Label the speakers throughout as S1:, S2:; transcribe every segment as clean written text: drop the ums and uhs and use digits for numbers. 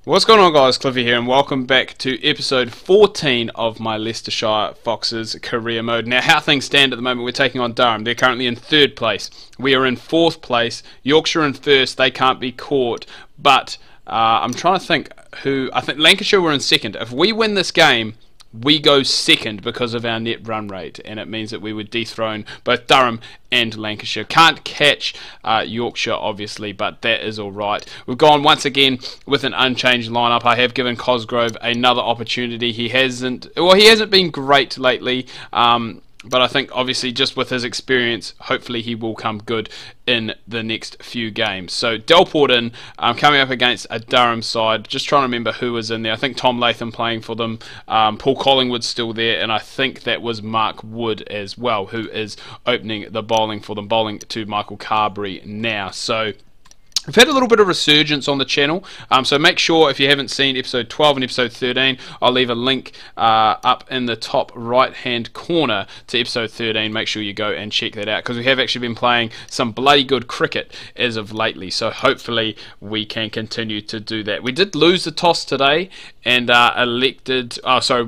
S1: What's going on, guys? Cliffy here, and welcome back to episode 14 of my Leicestershire Foxes career mode. Now, how things stand at the moment, we're taking on Durham. They're currently in 3rd place. We are in 4th place. Yorkshire in 1st. They can't be caught. But I'm trying to think who... I think Lancashire were in 2nd. If we win this game, we go 2nd because of our net run rate, and it means that we would dethrone both Durham and Lancashire. Can't catch Yorkshire, obviously, but that is alright. We've gone once again with an unchanged lineup. I have given Cosgrove another opportunity. He hasn't been great lately, but I think obviously just with his experience, hopefully he will come good in the next few games. So Delport in, coming up against a Durham side. Just trying to remember who was in there. I think Tom Latham playing for them. Paul Collingwood's still there, and I think that was Mark Wood as well, who is opening the bowling for them, bowling to Michael Carberry now. So we've had a little bit of resurgence on the channel, so make sure if you haven't seen episode 12 and episode 13, I'll leave a link up in the top right hand corner to episode 13. Make sure you go and check that out, because we have actually been playing some bloody good cricket as of lately, so hopefully we can continue to do that. We did lose the toss today and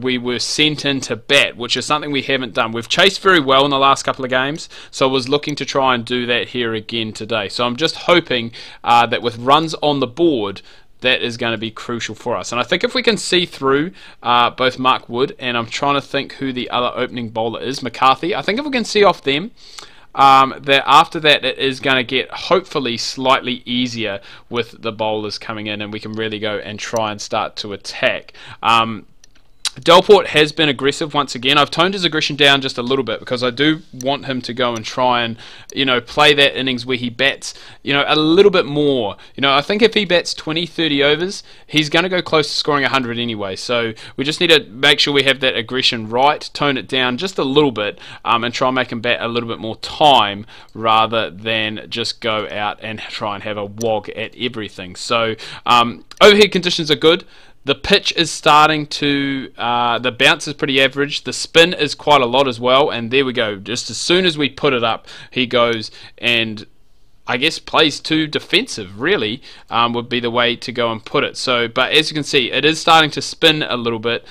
S1: we were sent in to bat, which is something we haven't done. We've chased very well in the last couple of games, so I was looking to try and do that here again today. So I'm just hoping that with runs on the board, that is going to be crucial for us. And I think if we can see through both Mark Wood, and I'm trying to think who the other opening bowler is, McCarthy, I think if we can see off them, that after that it is going to get hopefully slightly easier with the bowlers coming in, and we can really go and try and start to attack. Delport has been aggressive once again. I've toned his aggression down just a little bit because I do want him to go and try and, play that innings where he bats, a little bit more. I think if he bats 20, 30 overs, he's going to go close to scoring 100 anyway. So we just need to make sure we have that aggression right, tone it down just a little bit, and try and make him bat a little bit more time rather than just go out and try and have a wog at everything. So overhead conditions are good. The pitch is starting to, the bounce is pretty average, the spin is quite a lot as well, and there we go. Just as soon as we put it up, he goes and I guess plays too defensive, really, would be the way to go and put it. So, but as you can see, it is starting to spin a little bit,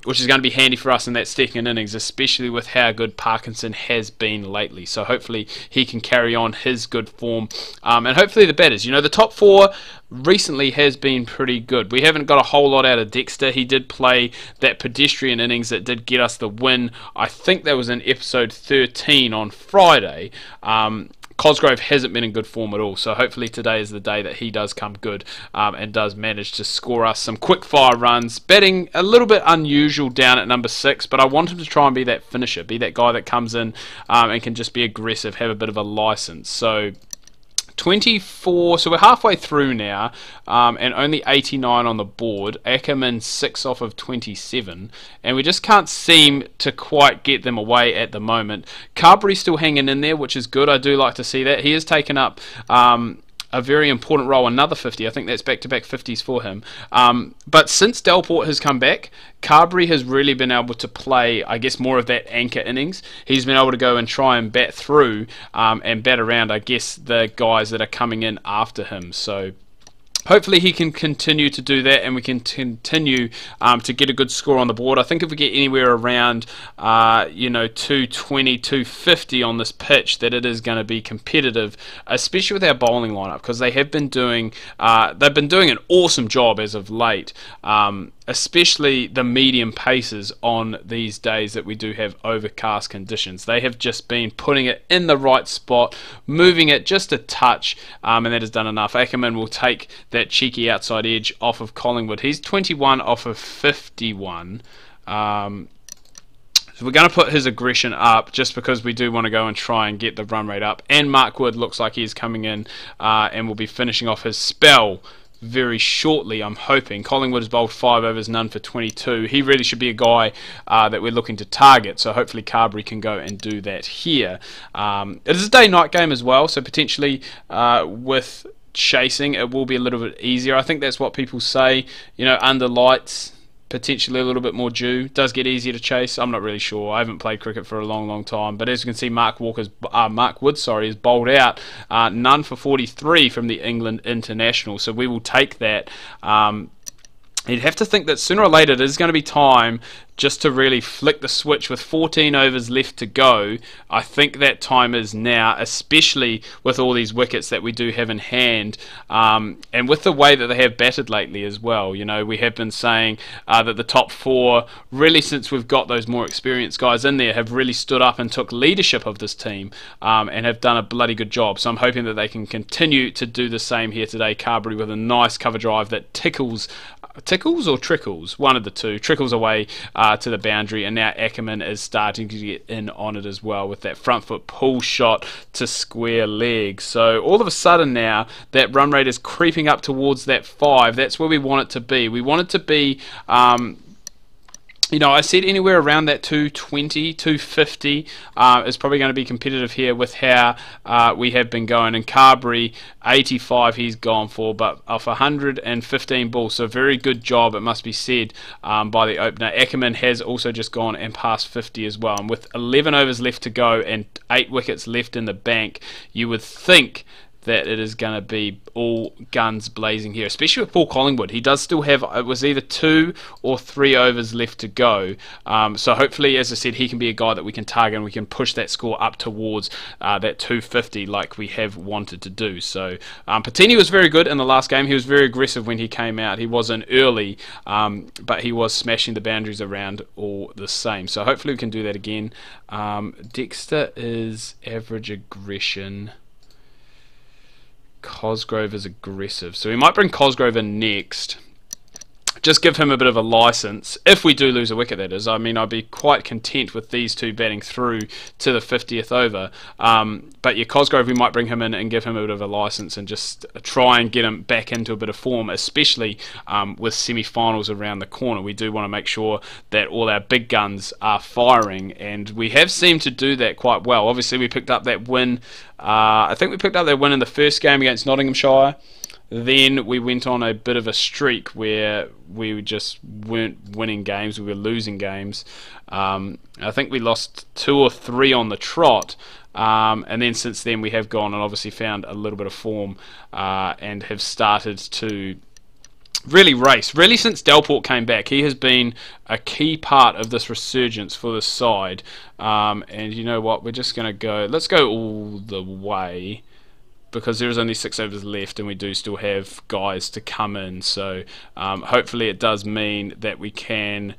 S1: which is going to be handy for us in that second innings, especially with how good Parkinson has been lately. So hopefully he can carry on his good form, and hopefully the batters. The top 4 recently has been pretty good. We haven't got a whole lot out of Dexter. He did play that pedestrian innings that did get us the win. I think that was in episode 13 on Friday. Cosgrove hasn't been in good form at all, so hopefully today is the day that he does come good and does manage to score us some quick fire runs. Batting a little bit unusual down at number 6, but I want him to try and be that finisher, be that guy that comes in and can just be aggressive, have a bit of a license. So 24, so we're halfway through now, and only 89 on the board. Ackerman 6 off of 27, and we just can't seem to quite get them away at the moment. Carberry's still hanging in there, which is good. I do like to see that. He has taken up a very important role, another 50. I think that's back-to-back 50s for him. But since Delport has come back, Carberry has really been able to play, I guess, more of that anchor innings. He's been able to go and try and bat through and bat around, I guess, the guys that are coming in after him. So hopefully he can continue to do that, and we can continue to get a good score on the board. I think if we get anywhere around 220, 250 on this pitch, that it is going to be competitive, especially with our bowling lineup, because they have been doing they've been doing an awesome job as of late, especially the medium paces on these days that we do have overcast conditions. They have just been putting it in the right spot, moving it just a touch, and that has done enough. Ackerman will take that cheeky outside edge off of Collingwood. He's 21 off of 51. So we're going to put his aggression up just because we do want to go and try and get the run rate up. And Mark Wood looks like he's coming in and will be finishing off his spell very shortly, I'm hoping. Collingwood has bowled 5 overs, none for 22. He really should be a guy that we're looking to target, so hopefully Carberry can go and do that here. It is a day-night game as well, so potentially with chasing it will be a little bit easier. I think that's what people say, under lights potentially a little bit more due. Does get easier to chase. I'm not really sure. I haven't played cricket for a long time. But as you can see, Mark Wood, is bowled out. None for 43 from the England international. So we will take that. You'd have to think that sooner or later there's going to be time just to really flick the switch with 14 overs left to go. I think that time is now, especially with all these wickets that we do have in hand, and with the way that they have batted lately as well. You know, we have been saying that the top four, really since we've got those more experienced guys in there, have really stood up and took leadership of this team, and have done a bloody good job. So I'm hoping that they can continue to do the same here today. Carberry with a nice cover drive that tickles or trickles, one of the two, trickles away to the boundary, and now Ackerman is starting to get in on it as well with that front foot pull shot to square leg. So all of a sudden now that run rate is creeping up towards that 5. That's where we want it to be. We want it to be you know, I said anywhere around that 220, 250 is probably going to be competitive here with how we have been going. And Carberry, 85 he's gone for, but off 115 balls. So very good job, it must be said, by the opener. Ackerman has also just gone and passed 50 as well. And with 11 overs left to go and 8 wickets left in the bank, you would think that it is going to be all guns blazing here, especially with Paul Collingwood. He does still have, it was either 2 or 3 overs left to go. So hopefully, as I said, he can be a guy that we can target and we can push that score up towards that 250 like we have wanted to do. So Patini was very good in the last game. He was very aggressive when he came out. He wasn't early, but he was smashing the boundaries around all the same. So hopefully we can do that again. Dexter is average aggression. Cosgrove is aggressive, so we might bring Cosgrove in next. Just give him a bit of a license. If we do lose a wicket, that is. I mean, I'd be quite content with these two batting through to the 50th over. But yeah, Cosgrove, we might bring him in and give him a bit of a license and just try and get him back into a bit of form, especially with semi-finals around the corner. We do want to make sure that all our big guns are firing, and we have seemed to do that quite well. Obviously, we picked up that win. I think we picked up that win in the first game against Nottinghamshire. Then we went on a bit of a streak where we just weren't winning games, we were losing games. I think we lost 2 or 3 on the trot, and then since then we have gone and obviously found a little bit of form and have started to really race. Really, since Delport came back, he has been a key part of this resurgence for the side. And you know what, we're just going to go, let's go all the way, because there is only 6 overs left and we do still have guys to come in. So hopefully it does mean that we can,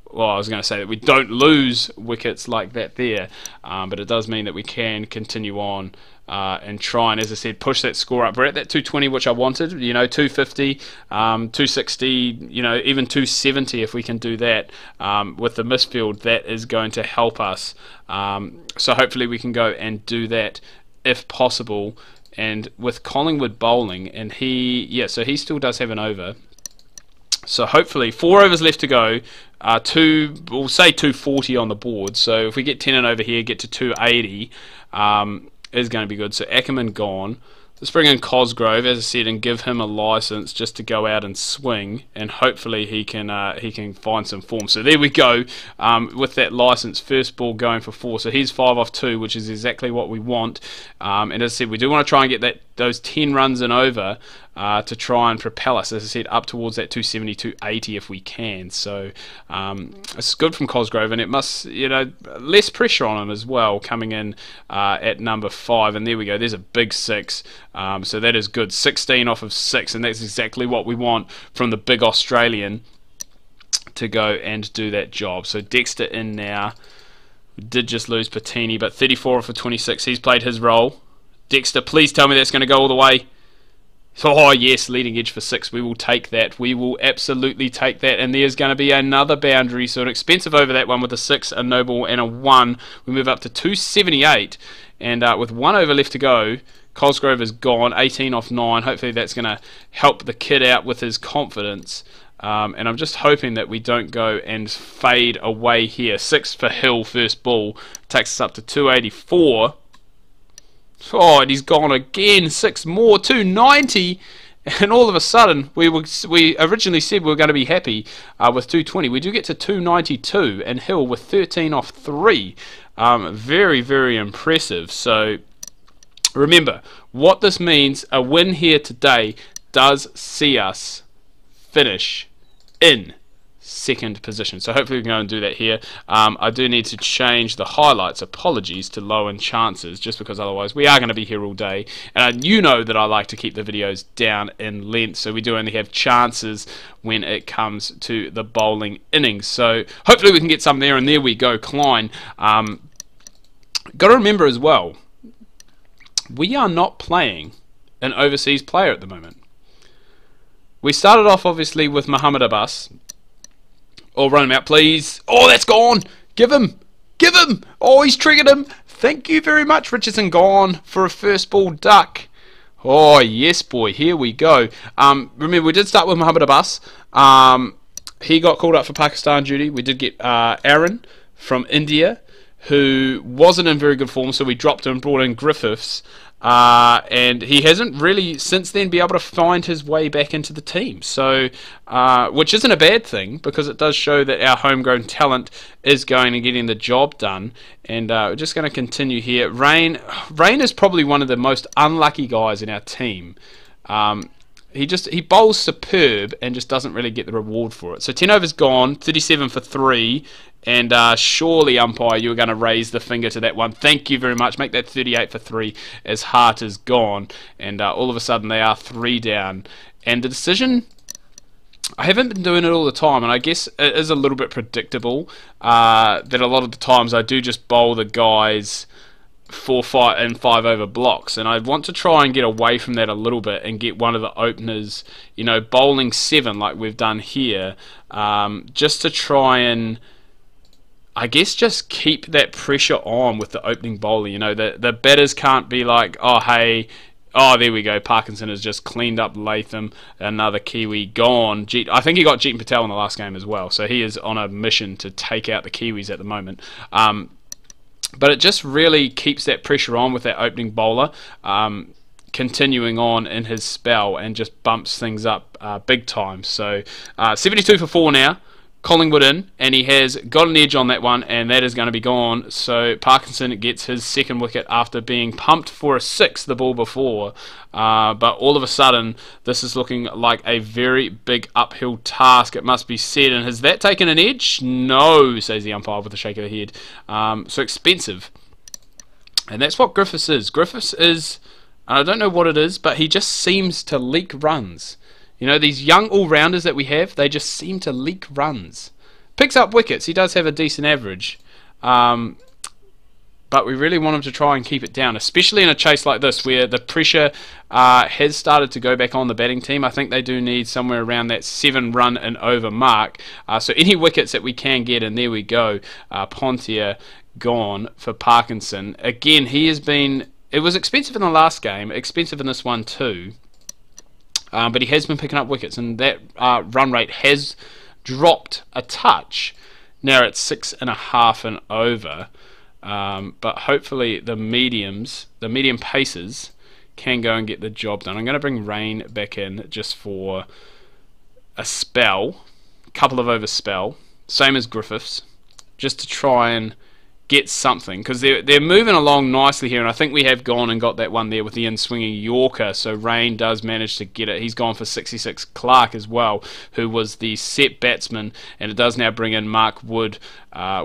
S1: well, I was going to say that we don't lose wickets like that there, but it does mean that we can continue on and try and, as I said, push that score up. We're at that 220, which I wanted, you know, 250, 260, you know, even 270 if we can do that with the misfield. That is going to help us. So hopefully we can go and do that if possible. And with Collingwood bowling, and so he still does have an over. So hopefully 4 overs left to go. We'll say 240 on the board. So if we get 10 and over here, get to 280, is going to be good. So Ackerman gone. Let's bring in Cosgrove, as I said, and give him a license just to go out and swing, and hopefully he can find some form. So there we go, with that license, first ball going for 4. So he's 5 off 2, which is exactly what we want. And as I said, we do want to try and get those 10 runs and over to try and propel us, as I said, up towards that 270, 280 if we can. So it's good from Cosgrove, and it must, you know, less pressure on him as well, coming in at number 5. And there we go, there's a big 6. So that is good, 16 off of 6, and that's exactly what we want from the big Australian to go and do that job. So Dexter in now. We did just lose Patini, but 34 off of 26, he's played his role. Dexter, please tell me that's going to go all the way. Oh yes, leading edge for 6. We will take that. We will absolutely take that. And there's going to be another boundary. So an expensive over that one with a 6, a no ball, and a 1. We move up to 278. And with 1 over left to go, Cosgrove is gone. 18 off 9. Hopefully that's going to help the kid out with his confidence. And I'm just hoping that we don't go and fade away here. 6 for Hill, first ball. Takes us up to 284. Oh, and he's gone again. 6 more, 290, And all of a sudden, we originally said we were going to be happy with 220. We do get to 292, and Hill with 13 off 3. Very, very impressive. So remember, what this means, a win here today does see us finish in second position. So hopefully we can go and do that here. I do need to change the highlights, apologies, to low in chances, just because otherwise we are going to be here all day. And you know that I like to keep the videos down in length, so we do only have chances when it comes to the bowling innings. So hopefully we can get some there, and there we go, Klein. Got to remember as well, we are not playing an overseas player at the moment. We started off obviously with Muhammad Abbas. Oh, run him out, please. Oh, that's gone. Give him. Give him. Oh, he's triggered him. Thank you very much, Richardson. Gone for a first ball duck. Oh, yes, boy. Here we go. Remember, we did start with Muhammad Abbas. He got called up for Pakistan duty. We did get Aaron from India, who wasn't in very good form, so we dropped him and brought in Griffiths. And he hasn't really since then been able to find his way back into the team, so which isn't a bad thing, because it does show that our homegrown talent is going and getting the job done. And we're just going to continue here. Rain is probably one of the most unlucky guys in our team. He bowls superb and just doesn't really get the reward for it. So 10 overs gone, 37 for 3. And surely, umpire, you were going to raise the finger to that one. Thank you very much. Make that 38 for 3 as Hart is gone. And all of a sudden, they are 3 down. And the decision, I haven't been doing it all the time, and I guess it is a little bit predictable that a lot of the times I do just bowl the guys 4, 5 and 5 over blocks, and I want to try and get away from that a little bit and get one of the openers, you know, bowling 7 like we've done here, just to try and, I guess, just keep that pressure on with the opening bowler. You know, the batters can't be like, oh, hey, oh, there we go, Parkinson has just cleaned up Latham, another Kiwi gone. I think he got Jeetan Patel in the last game as well, so he is on a mission to take out the Kiwis at the moment. But it just really keeps that pressure on with that opening bowler, continuing on in his spell, and just bumps things up big time. So 72 for 4 now. Collingwood in, and he has got an edge on that one, and that is going to be gone. So Parkinson gets his second wicket after being pumped for a 6 the ball before. But all of a sudden, this is looking like a very big uphill task, it must be said. And has that taken an edge? No, says the umpire with a shake of the head. So expensive. And that's what Griffiths is. Griffiths is, I don't know what it is, but he just seems to leak runs. You know, these young all-rounders that we have, they just seem to leak runs. Picks up wickets. He does have a decent average. But we really want him to try and keep it down, especially in a chase like this where the pressure has started to go back on the batting team. I think they do need somewhere around that 7 run and over mark. So any wickets that we can get, and there we go. Pontier gone for Parkinson. Again, he has been... It was expensive in the last game, expensive in this one too. But he has been picking up wickets, and that run rate has dropped a touch. Now it's 6.5 and over. But hopefully the medium paces can go and get the job done. I'm going to bring Rain back in just for a spell, couple of over spell, same as Griffiths, just to try and get something, because they're moving along nicely here, and I think we have gone and got that one there with the in-swinging Yorker, so Rain does manage to get it. He's gone for 66. Clark as well, who was the set batsman, and it does now bring in Mark Wood,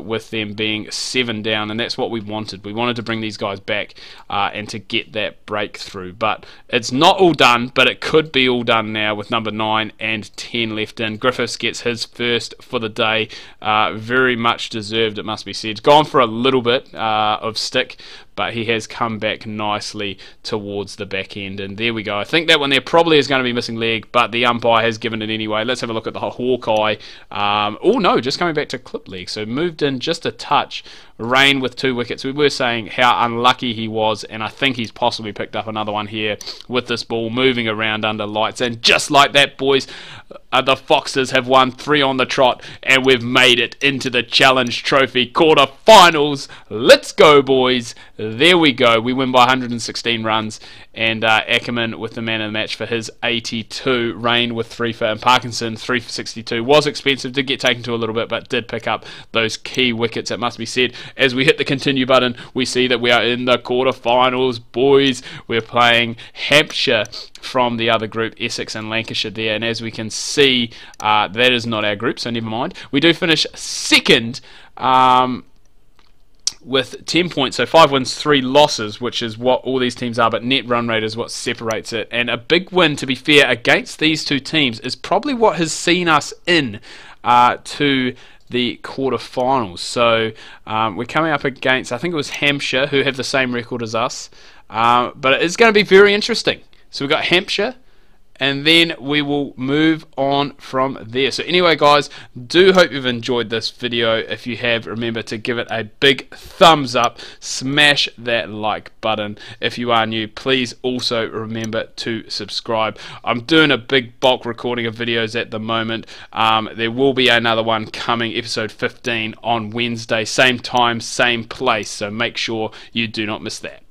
S1: with them being 7 down, and that's what we wanted. We wanted to bring these guys back and to get that breakthrough, but it's not all done, but it could be all done now with number 9 and 10 left in. Griffiths gets his first for the day, very much deserved, it must be said. Gone for a little bit of stick, but he has come back nicely towards the back end, and there we go. I think that one there probably is going to be missing leg, but the umpire has given it anyway. Let's have a look at the Hawkeye. Oh no, just coming back to clip leg, so moved in just a touch. Rain with 2 wickets. We were saying how unlucky he was, and I think he's possibly picked up another one here with this ball moving around under lights. And just like that, boys, the Foxes have won 3 on the trot, and we've made it into the Challenge Trophy quarter-finals. Let's go, boys. there we go. We win by 116 runs, and Ackerman with the man of the match for his 82. Rain with 3 for, and Parkinson 3 for 62. Was expensive, did get taken to a little bit, but did pick up those key wickets, it must be said. As we hit the continue button, we see that we are in the quarterfinals, boys. We're playing Hampshire from the other group, Essex and Lancashire there, and as we can see, that is not our group, so never mind. We do finish second with 10 points, so 5 wins, 3 losses, which is what all these teams are, but net run rate is what separates it. And a big win, to be fair, against these two teams is probably what has seen us in to the quarterfinals. So we're coming up against, I think it was Hampshire, who have the same record as us, but it's going to be very interesting. So we've got Hampshire, and then we will move on from there. So anyway, guys, do hope you've enjoyed this video. If you have, remember to give it a big thumbs up, smash that like button. If you are new, please also remember to subscribe. I'm doing a big bulk recording of videos at the moment. There will be another one coming, episode 15 on Wednesday, same time, same place, so make sure you do not miss that.